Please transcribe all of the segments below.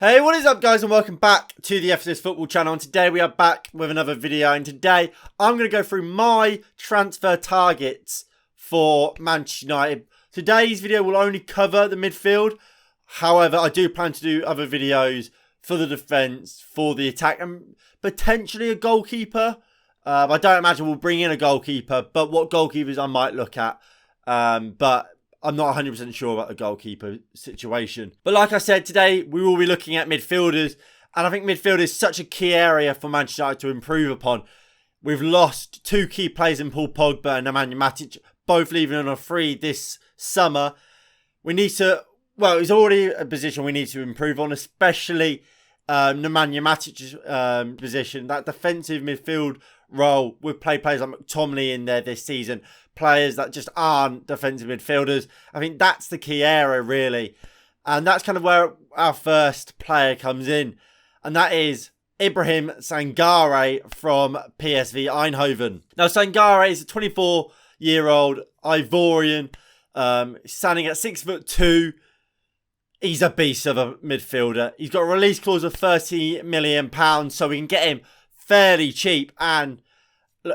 Hey, what is up guys, and welcome back to the FCS Football channel. And today we are back with another video, and today I'm going to go through my transfer targets for Manchester United. Today's video will only cover the midfield. However, I do plan to do other videos for the defence, for the attack, and potentially a goalkeeper. I don't imagine we'll bring in a goalkeeper, but what goalkeepers I might look at. But I'm not 100% sure about the goalkeeper situation. But like I said, today we will be looking at midfielders. And I think midfield is such a key area for Manchester United to improve upon. We've lost two key players in Paul Pogba and Nemanja Matic, both leaving on a free this summer. We need to, well, it's already a position we need to improve on, especially Nemanja Matic's position. That defensive midfield role with players like McTominay in there this season. Players that just aren't defensive midfielders. I think that's the key area, really. And that's kind of where our first player comes in. And that is Ibrahim Sangare from PSV Eindhoven. Now, Sangare is a 24-year-old Ivorian, standing at 6'2". He's a beast of a midfielder. He's got a release clause of £30 million, so we can get him fairly cheap. And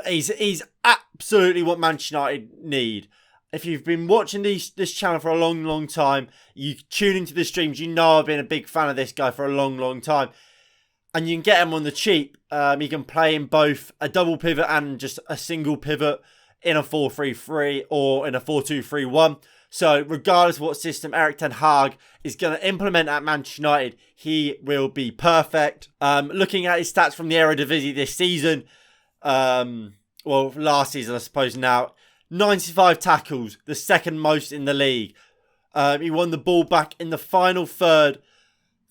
he's absolutely what Manchester United need. If you've been watching this channel for a long time, you tune into the streams, you know I've been a big fan of this guy for a long time. And you can get him on the cheap. He can play in both a double pivot and just a single pivot in a 4-3-3 or in a 4-2-3-1. So regardless of what system Erik ten Hag is going to implement at Manchester United, he will be perfect. Looking at his stats from the Eredivisie this season, well, last season I suppose now, 95 tackles, the second most in the league. He won the ball back in the final third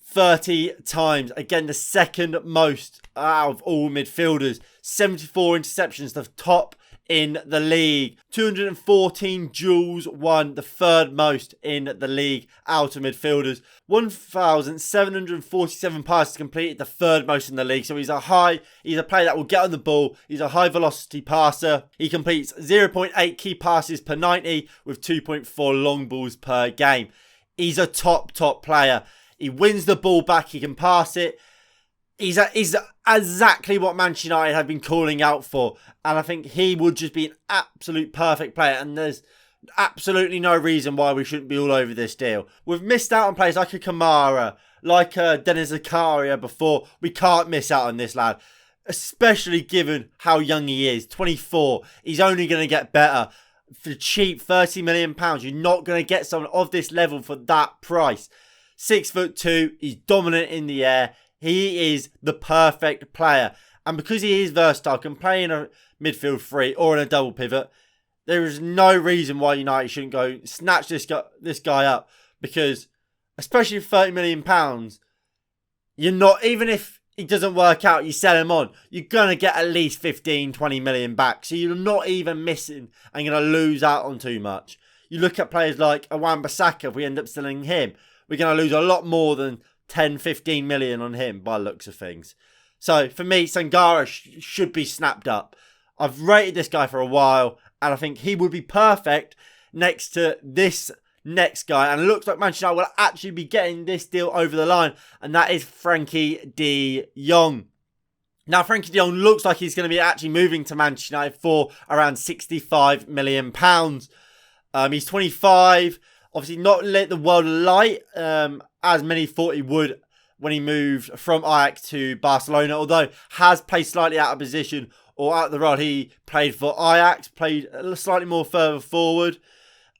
30 times. Again, the second most out of all midfielders. 74 interceptions, the top in the league. 214 duels won, the third most in the league out of midfielders. 1,747 passes completed, the third most in the league. So he's a player that will get on the ball. He's a high velocity passer. He completes 0.8 key passes per 90 with 2.4 long balls per game. He's a top player. He wins the ball back. He can pass it. He's exactly what Manchester United have been calling out for. And I think he would just be an absolute perfect player. And there's absolutely no reason why we shouldn't be all over this deal. We've missed out on players like a Kamara, like Dennis Zakaria before. We can't miss out on this lad. Especially given how young he is. 24. He's only going to get better. For cheap, £30 million. You're not going to get someone of this level for that price. 6'2". He's dominant in the air. He is the perfect player. And because he is versatile, can play in a midfield three or in a double pivot, there is no reason why United shouldn't go snatch this guy up. Because, especially for £30 million, you're not, even if it doesn't work out, you sell him on, you're going to get at least 15-20 million back. So you're not even missing and going to lose out on too much. You look at players like Wan-Bissaka, if we end up selling him, we're going to lose a lot more than 10-15 million on him by looks of things. So for me, Sangare should be snapped up. I've rated this guy for a while, and I think he would be perfect next to this next guy. And it looks like Manchester United will actually be getting this deal over the line, and that is Frankie de Jong. Now, Frankie de Jong looks like he's going to be actually moving to Manchester United for around £65 million. He's 25. Obviously not lit the world alight as many thought he would when he moved from Ajax to Barcelona. Although has played slightly out of position or out of the role. He played for Ajax, played slightly more further forward.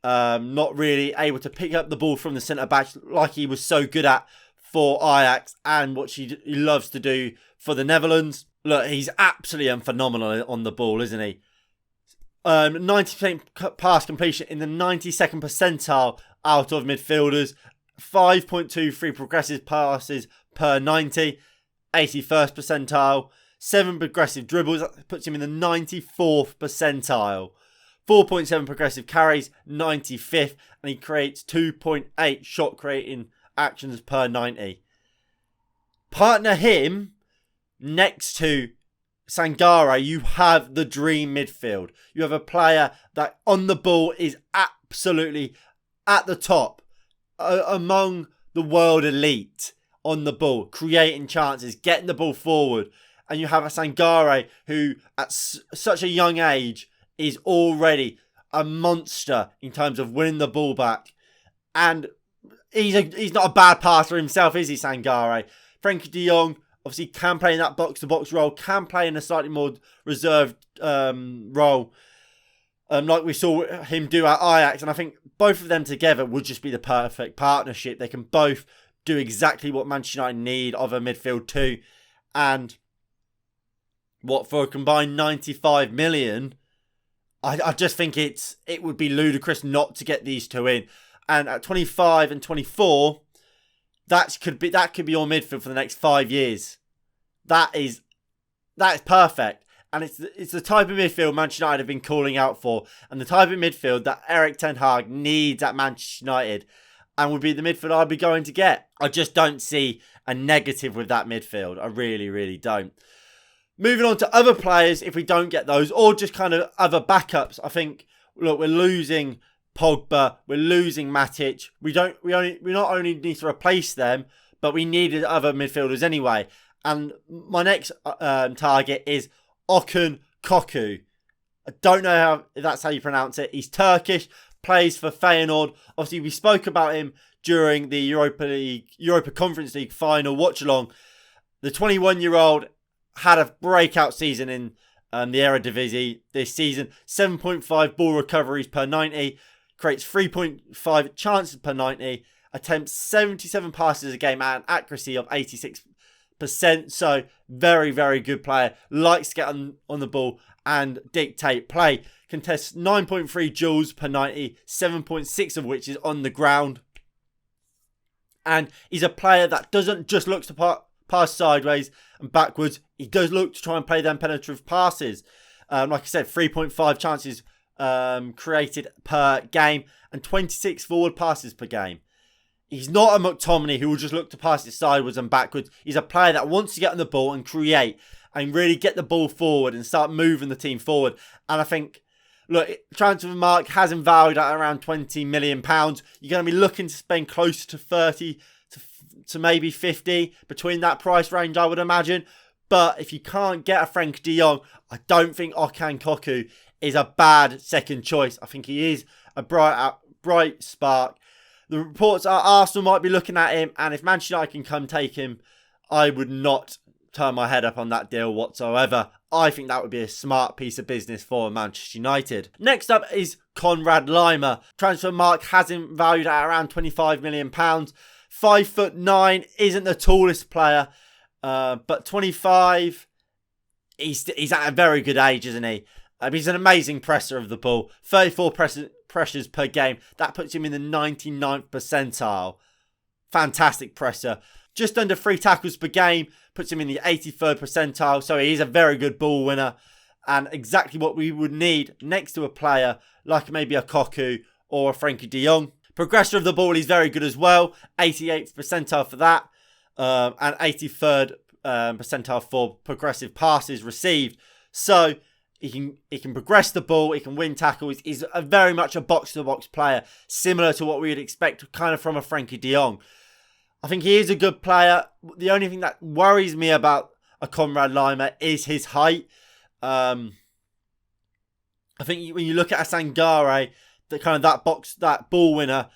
Not really able to pick up the ball from the centre-back like he was so good at for Ajax and what he loves to do for the Netherlands. Look, he's absolutely phenomenal on the ball, isn't he? 90% pass completion in the 92nd percentile out of midfielders. 5.23 progressive passes per 90. 81st percentile. 7 progressive dribbles. That puts him in the 94th percentile. 4.7 progressive carries. 95th. And he creates 2.8 shot creating actions per 90. Partner him next to Sangare, you have the dream midfield. You have a player that on the ball is absolutely at the top, among the world elite on the ball, creating chances, getting the ball forward. And you have a Sangare who, at such a young age, is already a monster in terms of winning the ball back. And he's not a bad passer himself, is he, Sangare? Frenkie de Jong obviously can play in that box-to-box role, can play in a slightly more reserved role, like we saw him do at Ajax. And I think both of them together would just be the perfect partnership. They can both do exactly what Manchester United need of a midfield too. And what, for a combined 95 million, I just think it would be ludicrous not to get these two in. And at 25 and 24, that could be your midfield for the next 5 years. That is perfect. And it's the type of midfield Manchester United have been calling out for, and the type of midfield that Erik ten Hag needs at Manchester United, and would be the midfield I'd be going to get. I just don't see a negative with that midfield. I really, really don't. Moving on to other players, if we don't get those, or just kind of other backups, I think, look, we're losing Pogba, we're losing Matic. We not only need to replace them, but we needed other midfielders anyway. And my next target is Okun Koku. I don't know if that's how you pronounce it. He's Turkish, plays for Feyenoord. Obviously, we spoke about him during the Europa Conference League final watch-along. The 21-year-old had a breakout season in the Eredivisie this season. 7.5 ball recoveries per 90. Creates 3.5 chances per 90. Attempts 77 passes a game at an accuracy of 86%. So, very, very good player. Likes to get on the ball and dictate play. Contests 9.3 joules per 90. 7.6 of which is on the ground. And he's a player that doesn't just look to pass sideways and backwards. He does look to try and play them penetrative passes. Like I said, 3.5 chances created per game and 26 forward passes per game. He's not a McTominay who will just look to pass it sideways and backwards. He's a player that wants to get on the ball and create and really get the ball forward and start moving the team forward. And I think, look, transfer market has him valued at around £20 million. You're going to be looking to spend close to 30 to maybe 50 between that price range, I would imagine. But if you can't get a Frenkie de Jong, I don't think Okun Koku is a bad second choice. I think he is a bright spark. The reports are Arsenal might be looking at him, and if Manchester United can come take him, I would not turn my head up on that deal whatsoever. I think that would be a smart piece of business for Manchester United. Next up is Konrad Laimer. Transfer market has him valued at around £25 million. 5'9", isn't the tallest player, but 25, he's at a very good age, isn't he? He's an amazing presser of the ball. 34 pressures per game. That puts him in the 99th percentile. Fantastic presser. Just under 3 tackles per game. Puts him in the 83rd percentile. So he is a very good ball winner. And exactly what we would need next to a player like maybe a Koku or a Frenkie de Jong. Progressor of the ball, he's very good as well. 88th percentile for that. And 83rd percentile for progressive passes received. So he can progress the ball. He can win tackles. He's very much a box-to-box player, similar to what we would expect kind of from a Frenkie de Jong. I think he is a good player. The only thing that worries me about a Konrad Laimer is his height. I think when you look at a Sangare, that ball winner,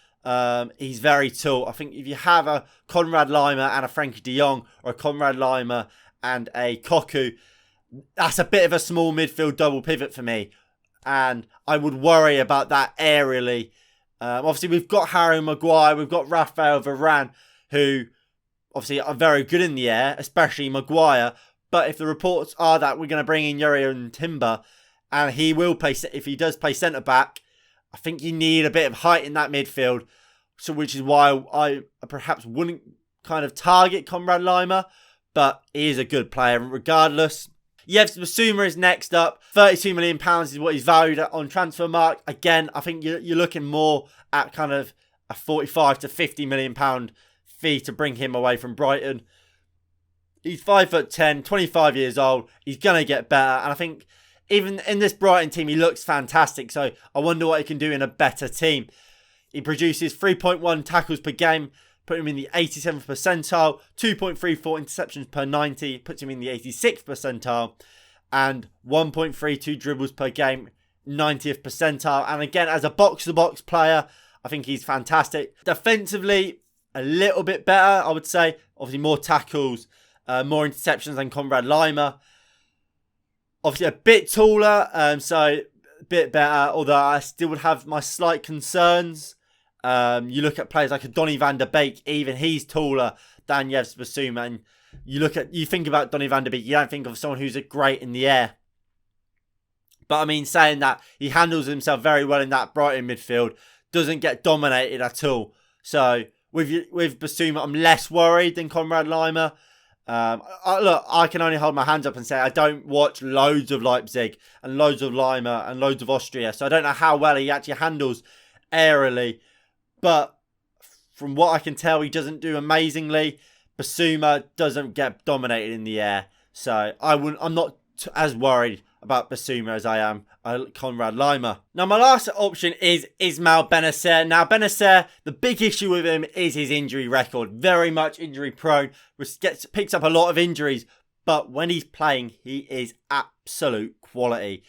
he's very tall. I think if you have a Konrad Laimer and a Frenkie de Jong, or a Konrad Laimer and a Koku, that's a bit of a small midfield double pivot for me. And I would worry about that aerially. Obviously, we've got Harry Maguire, we've got Raphael Varane, who obviously are very good in the air, especially Maguire. But if the reports are that we're going to bring in Jurrien Timber, and he will play, if he does play centre-back, I think you need a bit of height in that midfield. So, which is why I perhaps wouldn't kind of target Konrad Laimer, but he is a good player regardless. Yves Bissouma is next up. £32 million is what he's valued at on transfer mark. Again, I think you're looking more at kind of a 45 to £50 million fee to bring him away from Brighton. He's 5'10", 25 years old. He's going to get better. And I think even in this Brighton team, he looks fantastic. So I wonder what he can do in a better team. He produces 3.1 tackles per game, put him in the 87th percentile. 2.34 interceptions per 90 puts him in the 86th percentile. And 1.32 dribbles per game, 90th percentile. And again, as a box-to-box player, I think he's fantastic. Defensively, a little bit better, I would say. Obviously, more tackles, more interceptions than Conrad Lima. Obviously, a bit taller, so a bit better. Although I still would have my slight concerns. You look at players like a Donny van der Beek, even he's taller than Yves Bissouma. And you think about Donny van der Beek, you don't think of someone who's great in the air. But I mean, saying that, he handles himself very well in that Brighton midfield. Doesn't get dominated at all. So with Bissouma, I'm less worried than Conrad Lima. Look, I can only hold my hands up and say I don't watch loads of Leipzig and loads of Lima and loads of Austria. So I don't know how well he actually handles aerially. But from what I can tell, he doesn't do amazingly. Bissouma doesn't get dominated in the air. So I'm not as worried about Bissouma as I am Conrad Lima. Now, my last option is Ismail Benacer. Now, Benacer, the big issue with him is his injury record. Very much injury prone. Picks up a lot of injuries. But when he's playing, he is absolute quality.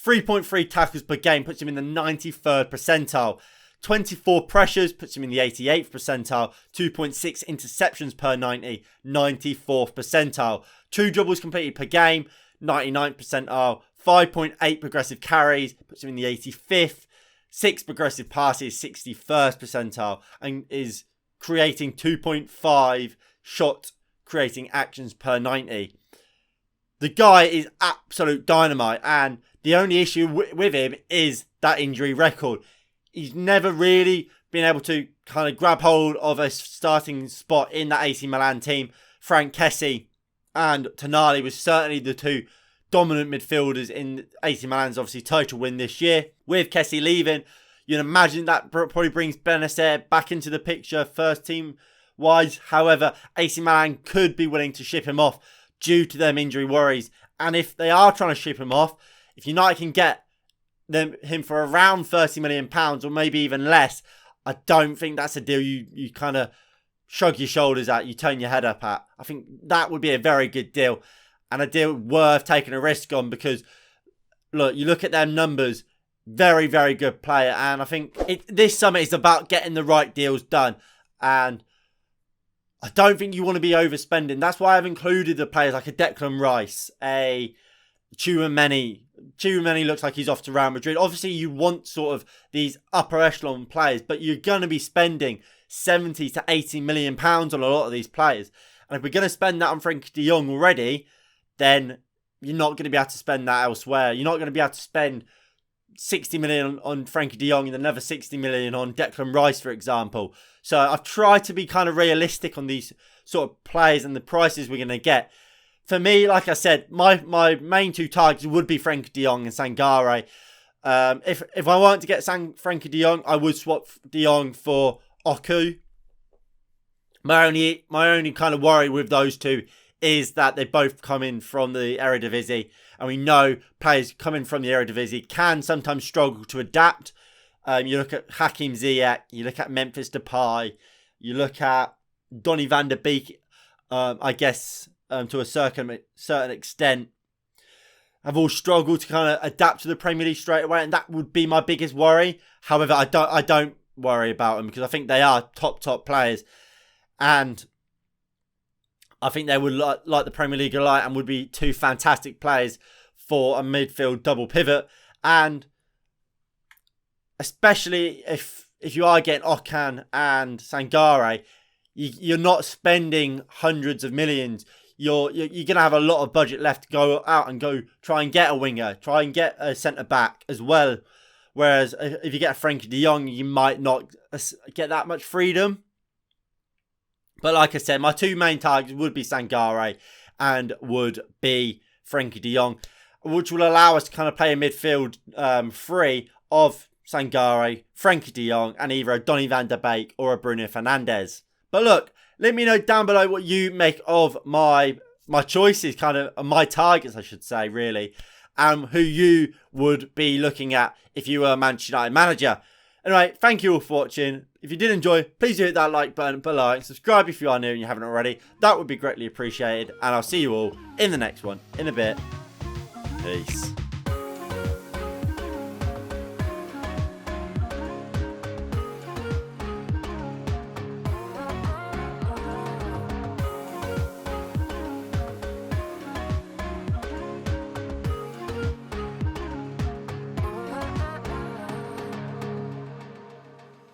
3.3 tackles per game puts him in the 93rd percentile. 24 pressures puts him in the 88th percentile. 2.6 interceptions per 90, 94th percentile. 2 dribbles completed per game, 99th percentile. 5.8 progressive carries puts him in the 85th. 6 progressive passes, 61st percentile. And is creating 2.5 shot creating actions per 90. The guy is absolute dynamite. And the only issue with him is that injury record. He's never really been able to kind of grab hold of a starting spot in that AC Milan team. Frank Kessie and Tonali was certainly the two dominant midfielders in AC Milan's obviously title win this year. With Kessie leaving, you'd imagine that probably brings Benacer back into the picture first team wise. However, AC Milan could be willing to ship him off due to them injury worries. And if they are trying to ship him off, if United can get him for around £30 million or maybe even less, I don't think that's a deal you kind of shrug your shoulders at, you turn your head up at. I think that would be a very good deal and a deal worth taking a risk on because, look, you look at their numbers, very, very good player. And I think this summer is about getting the right deals done. And I don't think you want to be overspending. That's why I've included the players like a Declan Rice, a Tchouaméni. Tchouaméni looks like he's off to Real Madrid. Obviously, you want sort of these upper echelon players, but you're going to be spending 70 to 80 million pounds on a lot of these players. And if we're going to spend that on Frenkie de Jong already, then you're not going to be able to spend that elsewhere. You're not going to be able to spend 60 million on Frenkie de Jong and another 60 million on Declan Rice, for example. So I've tried to be kind of realistic on these sort of players and the prices we're going to get. For me, like I said, my main two targets would be Frenkie de Jong and Sangare. If I wanted to get Frenkie de Jong, I would swap de Jong for Oku. My only kind of worry with those two is that they both come in from the Eredivisie. And we know players coming from the Eredivisie can sometimes struggle to adapt. You look at Hakim Ziyech, you look at Memphis Depay, you look at Donny van der Beek, I guess, to a certain extent, have all struggled to kind of adapt to the Premier League straight away, and that would be my biggest worry. However, I don't worry about them because I think they are top players, and I think they would like the Premier League a lot and would be two fantastic players for a midfield double pivot, and especially if you are getting Okan and Sangare, you're not spending hundreds of millions. You're going to have a lot of budget left to go out and go try and get a winger, try and get a centre-back as well. Whereas if you get a Frenkie de Jong, you might not get that much freedom. But like I said, my two main targets would be Sangare and would be Frenkie de Jong, which will allow us to kind of play a midfield free of Sangare, Frenkie de Jong, and either a Donny van der Beek or a Bruno Fernandes. But look, let me know down below what you make of my choices, kind of my targets, I should say, really, and who you would be looking at if you were a Manchester United manager. Anyway, thank you all for watching. If you did enjoy, please do hit that like button below and subscribe if you are new and you haven't already. That would be greatly appreciated. And I'll see you all in the next one in a bit. Peace.